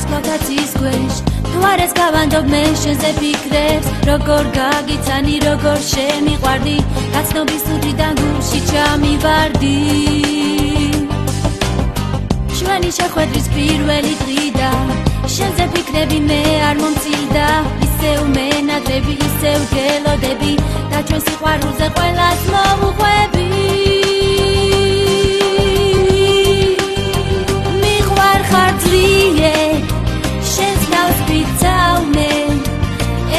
ვარსკვლავთაცის ქვეშ თუ არ ეს გავანდობ მე შენზე ფიქრებს როგორ გაგიცანი როგორ შემიყვარდი გაცნობის უდრიდან გულში ჩამივარდი ჩვენი შეხვედრის პირველი დღიდან შენზე ფიქრები მე არ მომწილდა ისევ მენატრები ისევ გელოდები და ჩვენ სიყვარულზე ყველას მოვუყვები მიყვარ ხარ ძლიერ შენს თავს ვიცავნე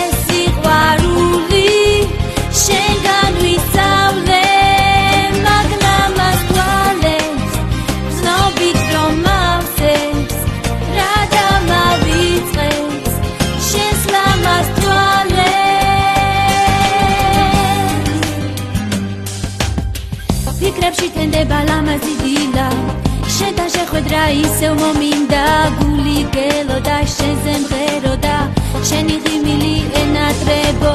ეს სიყვარული შენგან ვისწავლე მაგრამ მას თვალებს ვზნობით რომ ავსებს რა დამავიწყებს შენს ლამაზ თვალებს ფიქრებში თენდება ლამაზი დილა შენთან შეხვედრა ისევ მომინდა გული გელოდა შენზე მღეროდა შენი ღიმილი ენატრებო